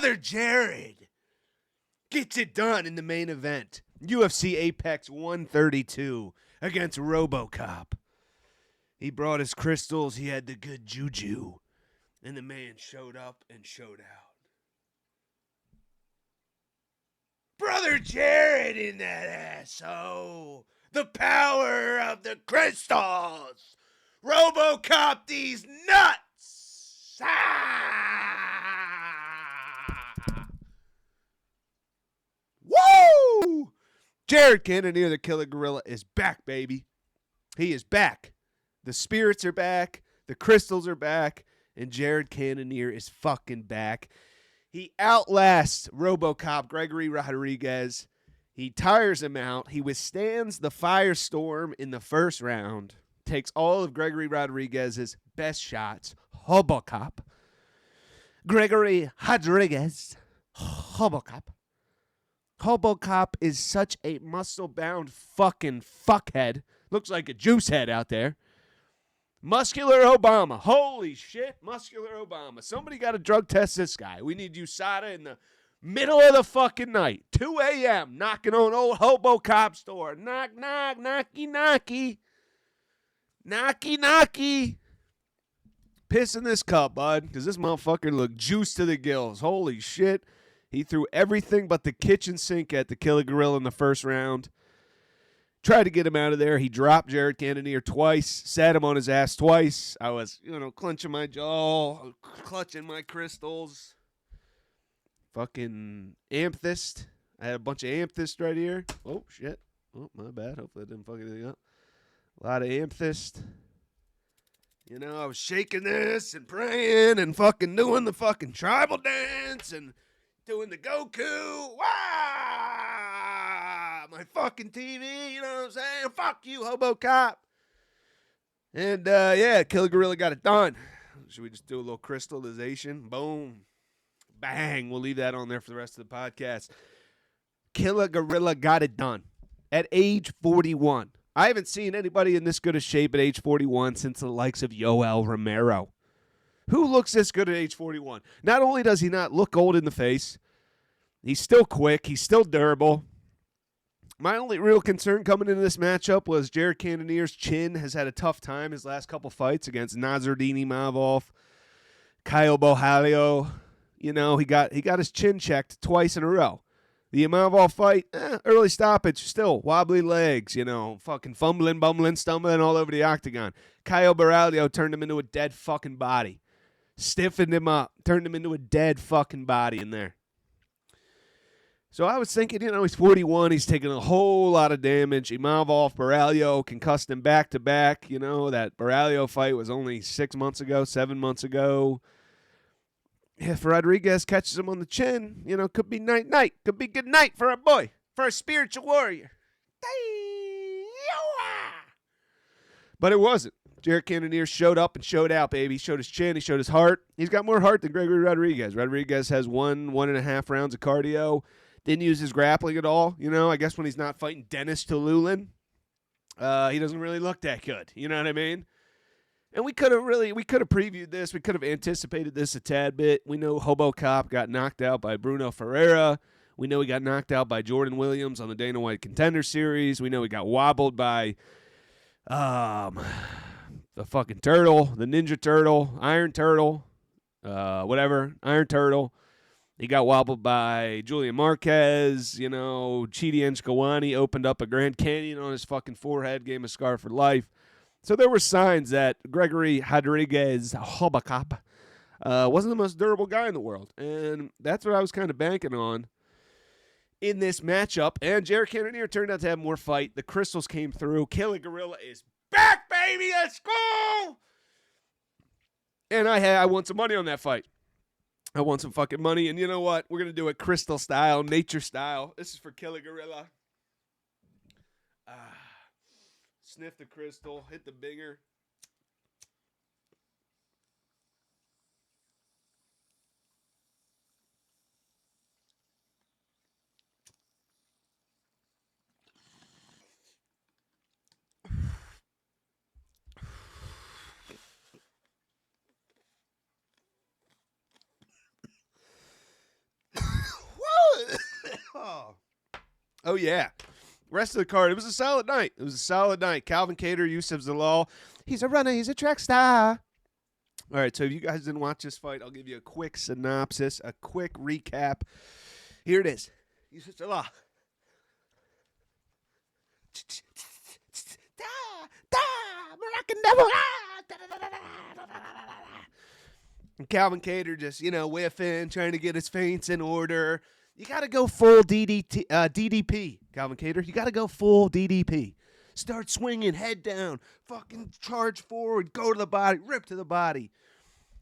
Brother Jared gets it done in the main event. UFC Apex 132 against Robocop. He brought his crystals. He had the good juju. And the man showed up and showed out. Brother Jared in that asshole. The power of the crystals. Robocop these nuts. Woo! Jared Cannonier, the Killer Gorilla, is back, baby. He is back. The spirits are back. The crystals are back. And Jared Cannonier is fucking back. He outlasts Robocop Gregory Rodrigues. He tires him out. He withstands the firestorm in the first round. Takes all of Gregory Rodrigues' best shots. Robocop. Gregory Rodrigues. Robocop. Robocop is such a muscle-bound fucking fuckhead. Looks like a juice head out there. Muscular Obama. Holy shit, Muscular Obama. Somebody got to drug test this guy. We need USADA in the middle of the fucking night. 2 a.m. knocking on old Robocop's door. Knock, knock, knocky, knocky. Knocky, knocky. Piss in this cup, bud, because this motherfucker looked juiced to the gills. Holy shit. He threw everything but the kitchen sink at the Killer Gorilla in the first round. Tried to get him out of there. He dropped Jared Cannonier twice, sat him on his ass twice. I was, clenching my jaw, clutching my crystals. Fucking amethyst. I had a bunch of amethyst right here. Oh, shit. Oh, my bad. Hopefully I didn't fuck anything up. A lot of amethyst. I was shaking this and praying and fucking doing the fucking tribal dance and doing the Goku. Wah! My fucking TV, you know what I'm saying? Fuck you, Robocop. And, Killer Gorilla got it done. Should we just do a little crystallization? Boom. Bang. We'll leave that on there for the rest of the podcast. Killer Gorilla got it done at age 41. I haven't seen anybody in this good a shape at age 41 since the likes of Yoel Romero. Who looks this good at age 41? Not only does he not look old in the face, he's still quick, he's still durable. My only real concern coming into this matchup was Jared Cannonier's chin has had a tough time his last couple fights against Nazardini Mavov, Caio Borralho. He got his chin checked twice in a row. The Mavov fight, early stoppage, still wobbly legs, fucking fumbling, bumbling, stumbling all over the octagon. Caio Borralho turned him into a dead fucking body. Stiffened him up, turned him into a dead fucking body in there. So I was thinking, he's 41. He's taking a whole lot of damage. Imavov, Borralho concussed him back-to-back. That Borralho fight was only 7 months ago. If Rodrigues catches him on the chin, could be night-night. Could be good night for our boy, for our spiritual warrior. But it wasn't. Jared Cannonier showed up and showed out, baby. He showed his chin. He showed his heart. He's got more heart than Gregory Rodrigues. Rodrigues has 1.5 rounds of cardio. Didn't use his grappling at all. I guess when he's not fighting Dennis Tululin, he doesn't really look that good. You know what I mean? And we could have previewed this. We could have anticipated this a tad bit. We know Robocop got knocked out by Bruno Ferreira. We know he got knocked out by Jordan Williams on the Dana White Contender Series. We know he got wobbled by the fucking turtle, the Ninja Turtle, Iron Turtle, Iron Turtle. He got wobbled by Julian Marquez. Chidi Njokuani opened up a Grand Canyon on his fucking forehead, gave him a scar for life. So there were signs that Gregory Rodrigues, Robocop, wasn't the most durable guy in the world. And that's what I was kind of banking on in this matchup. And Jared Cannonier turned out to have more fight. The crystals came through. Killer Gorilla is back, baby. Let's go. And I won some money on that fight. I won some fucking money. And you know what? We're going to do it crystal style, nature style. This is for Killer Gorilla. Sniff the crystal. Hit the binger. Oh, yeah. Rest of the card, it was a solid night. Calvin Kattar, Yusuf Zalal. He's a runner. He's a track star. All right, so if you guys didn't watch this fight, I'll give you a quick synopsis, a quick recap. Here it is. Yusuf Zalal. Moroccan devil. And Calvin Kattar just, whiffing, trying to get his feints in order. You got to go full DDP, Calvin Kattar. You got to go full DDP. Start swinging, head down, fucking charge forward, go to the body, rip to the body.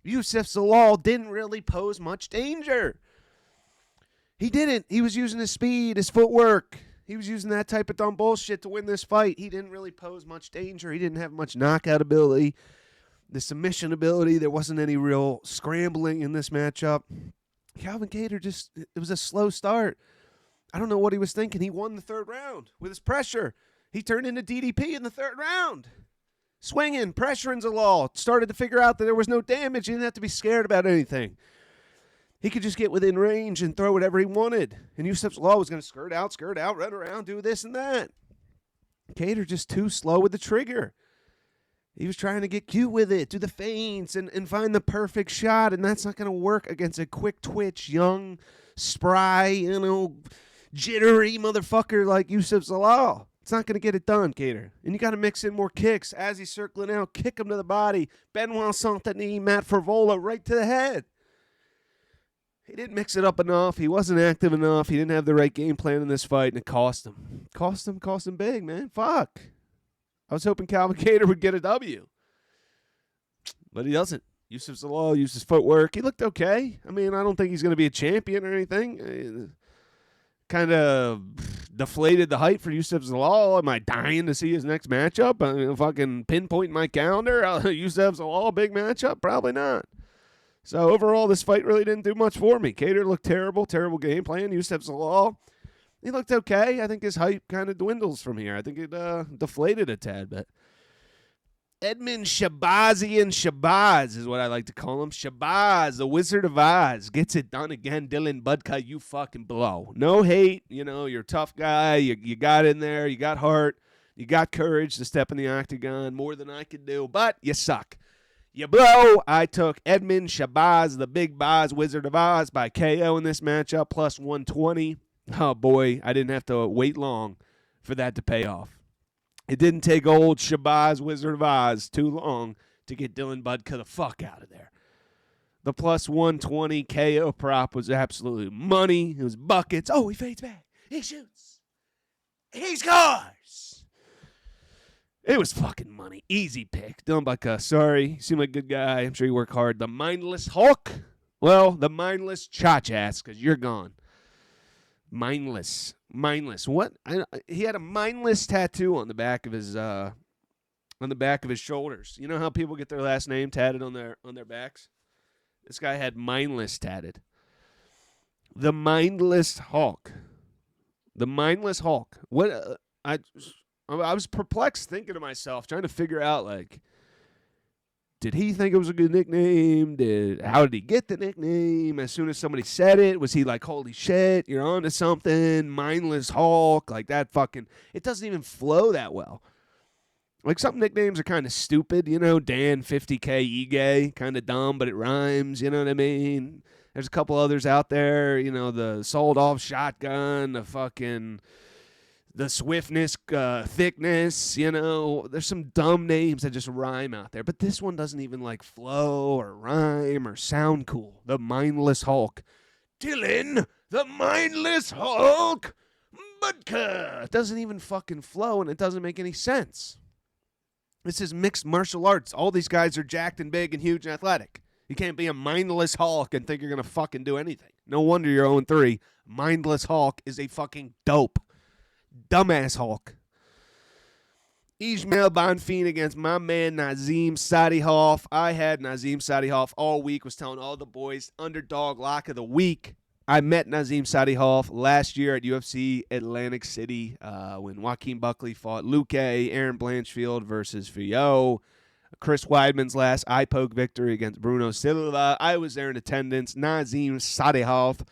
Yusuf Zalal didn't really pose much danger. He didn't. He was using his speed, his footwork. He was using that type of dumb bullshit to win this fight. He didn't really pose much danger. He didn't have much knockout ability. The submission ability, there wasn't any real scrambling in this matchup. Calvin Kattar it was a slow start. I don't know what he was thinking. He won the third round with his pressure. He turned into DDP in the third round. Swinging, pressuring Zalal. Started to figure out that there was no damage. He didn't have to be scared about anything. He could just get within range and throw whatever he wanted. And Yusuf Zalal was going to skirt out, run around, do this and that. Kattar just too slow with the trigger. He was trying to get cute with it, do the feints, and find the perfect shot, and that's not going to work against a quick twitch, young, spry, jittery motherfucker like Yusuf Zalal. It's not going to get it done, Kattar. And you got to mix in more kicks. As he's circling out, kick him to the body. Benoit Saint-Denis, Matt Favola, right to the head. He didn't mix it up enough. He wasn't active enough. He didn't have the right game plan in this fight, and it cost him. Cost him big, man. Fuck. I was hoping Calvin Kattar would get a W. But he doesn't. Yusuf Zalal used his footwork. He looked okay. I mean, I don't think he's going to be a champion or anything. Kind of deflated the hype for Yusuf Zalal. Am I dying to see his next matchup? Fucking pinpoint my calendar. Yusuf Zalal, big matchup? Probably not. So overall, this fight really didn't do much for me. Kattar looked terrible game plan. Yusuf Zalal, he looked okay. I think his hype kind of dwindles from here. I think it deflated a tad bit. Edmund Shabazz is what I like to call him. Shabazz, the Wizard of Oz, gets it done again. Dylan Budka, you fucking blow. No hate. You're a tough guy. You got in there. You got heart. You got courage to step in the octagon. More than I could do. But you suck. You blow. I took Edmund Shabazz, the Big Boz, Wizard of Oz, by KO in this matchup, plus 120. Oh, boy. I didn't have to wait long for that to pay off. It didn't take old Shabazz, Wizard of Oz, too long to get Dylan Budka the fuck out of there. The plus 120 KO prop was absolutely money. It was buckets. Oh, he fades back. He shoots. He scores. It was fucking money. Easy pick. Dylan Budka, sorry. He seemed like a good guy. I'm sure he worked hard. The mindless Hulk? Well, the mindless Chach-ass, because you're gone. Mindless. What? He had a mindless tattoo on the back of his shoulders. You know how people get their last name tatted on their backs? This guy had mindless tatted. The mindless Hulk. The mindless Hulk. What? I was perplexed thinking to myself, trying to figure out, did he think it was a good nickname? How did he get the nickname? As soon as somebody said it, was he like, holy shit, you're on to something, mindless Hulk, like that fucking, it doesn't even flow that well. Like, some nicknames are kind of stupid, Dan 50K Ige, kind of dumb, but it rhymes, you know what I mean? There's a couple others out there, the sold-off shotgun, the swiftness, thickness, there's some dumb names that just rhyme out there. But this one doesn't even flow or rhyme or sound cool. The mindless Hulk. Dylan, the mindless Hulk. Budka. It doesn't even fucking flow, and it doesn't make any sense. This is mixed martial arts. All these guys are jacked and big and huge and athletic. You can't be a mindless Hulk and think you're going to fucking do anything. No wonder you're 0-3. Mindless Hulk is a fucking dope. Dumbass Hulk. Ismail Bonfim against my man Nazim Sadihov. I had Nazim Sadihov all week, was telling all the boys, underdog lock of the week. I met Nazim Sadihov last year at UFC Atlantic City when Joaquin Buckley fought Luque, Aaron Blanchfield versus Fillon. Chris Weidman's last eye poke victory against Bruno Silva. I was there in attendance. Nazim Sadihov.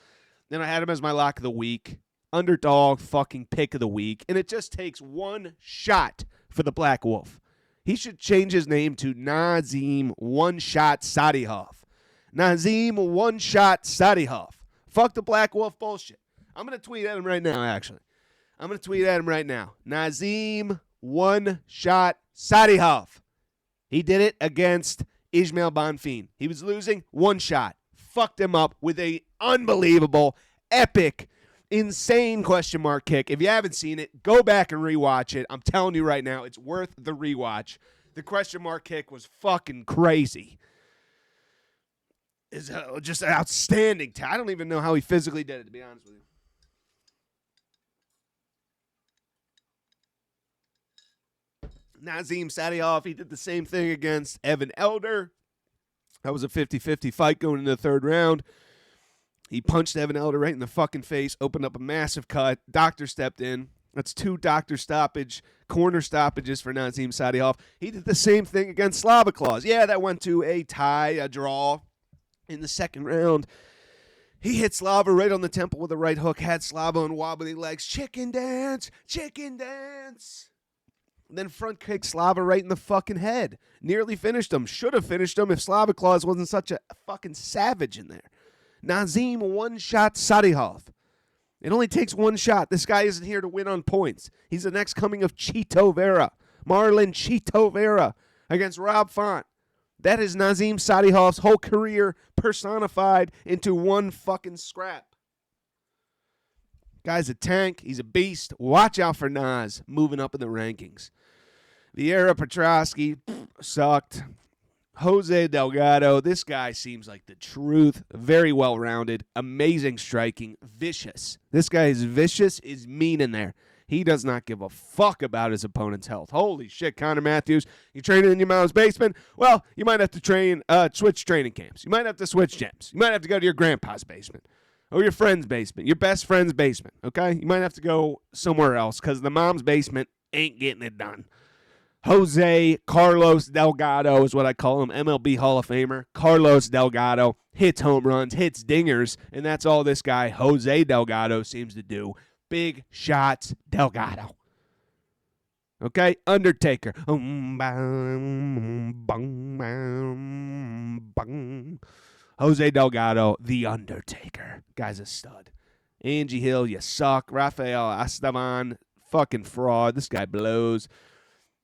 Then I had him as my lock of the week. underdog fucking pick of the week, and it just takes one shot for the Black Wolf. He should change his name to Nazim One Shot Sadihov. Nazim One Shot Sadihov. Fuck the Black Wolf bullshit. I'm going to tweet at him right now, actually. I'm going to tweet at him right now. Nazim One Shot Sadihov. He did it against Ismail Bonfim. He was losing one shot. Fucked him up with a unbelievable, epic, insane question mark kick. If you haven't seen it, go back and rewatch it. I'm telling you right now, it's worth the rewatch. The question mark kick was fucking crazy. It's just outstanding. I don't even know how he physically did it, to be honest with you. Nazim Sadihov, he did the same thing against Evan Elder. That was a 50-50 fight going into the third round. He punched Evan Elder right in the fucking face, opened up a massive cut. Doctor stepped in. That's 2 doctor corner stoppages for Nazim Sadihov. He did the same thing against Slava Claus. Yeah, that went to a tie, a draw in the second round. He hit Slava right on the temple with a right hook, had Slava on wobbly legs. Chicken dance, chicken dance. Then front kick Slava right in the fucking head. Nearly finished him. Should have finished him if Slava Claus wasn't such a fucking savage in there. Nazim One Shot Sadihov. It only takes one shot. This guy isn't here to win on points. He's the next coming of Chito Vera. Marlon Chito Vera against Rob Font. That is Nazim Sadihov's whole career personified into one fucking scrap. Guy's a tank. He's a beast. Watch out for Nas moving up in the rankings. Vieira Petrosky sucked. Jose Delgado, this guy seems like the truth. Very well-rounded, amazing striking, vicious. This guy is vicious, is mean in there. He does not give a fuck about his opponent's health. Holy shit, Connor Matthews, you training in your mom's basement? Well, you might have to switch training camps. You might have to switch gyms. You might have to go to your grandpa's basement or your friend's basement, your best friend's basement, okay? You might have to go somewhere else because the mom's basement ain't getting it done. Jose Carlos Delgado is what I call him, MLB Hall of Famer. Carlos Delgado hits home runs, hits dingers, and that's all this guy, Jose Delgado, seems to do. Big shots, Delgado. Okay, Undertaker. Jose Delgado, The Undertaker. Guy's a stud. Angie Hill, you suck. Rafael Esteban, fucking fraud. This guy blows.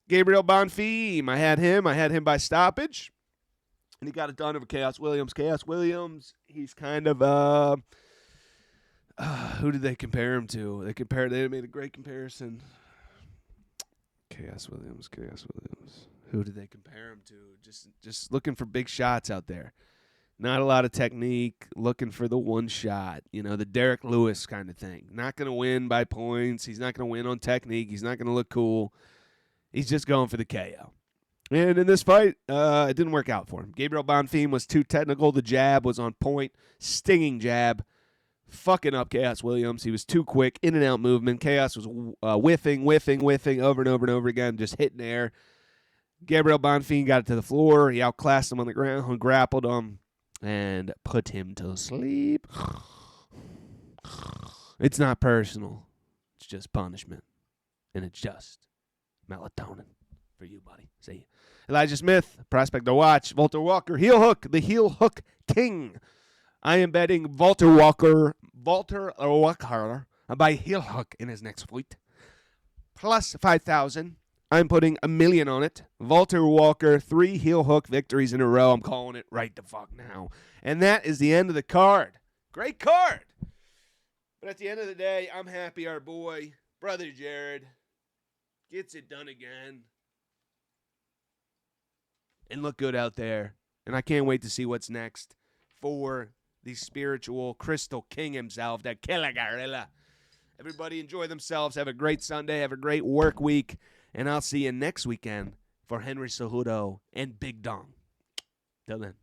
Gabriel Bonfim, I had him by stoppage, and he got it done over Chaos Williams. Chaos Williams, he's kind of, who did they compare him to? They made a great comparison. Chaos Williams. Who did they compare him to? Just looking for big shots out there. Not a lot of technique, looking for the one shot, the Derek Lewis kind of thing. Not going to win by points. He's not going to win on technique. He's not going to look cool. He's just going for the KO. And in this fight, it didn't work out for him. Gabriel Bonfim was too technical. The jab was on point. Stinging jab. Fucking up Chaos Williams. He was too quick. In and out movement. Chaos was whiffing over and over again. Just hitting air. Gabriel Bonfim got it to the floor. He outclassed him on the ground. Grappled him. And put him to sleep. It's not personal. It's just punishment. And it's just melatonin for you, buddy. See ya. Elijah Smith, prospect to watch. Walter Walker, heel hook, the heel hook king. I am betting Walter Walker by heel hook in his next fight. Plus 5,000. I'm putting $1 million on it. Walter Walker, 3 heel hook victories in a row. I'm calling it right the fuck now. And that is the end of the card. Great card. But at the end of the day, I'm happy our boy, brother Jared, gets it done again. And look good out there. And I can't wait to see what's next for the spiritual Crystal King himself, the Killer Gorilla. Everybody enjoy themselves. Have a great Sunday. Have a great work week. And I'll see you next weekend for Henry Cejudo and Big Dong. Till then.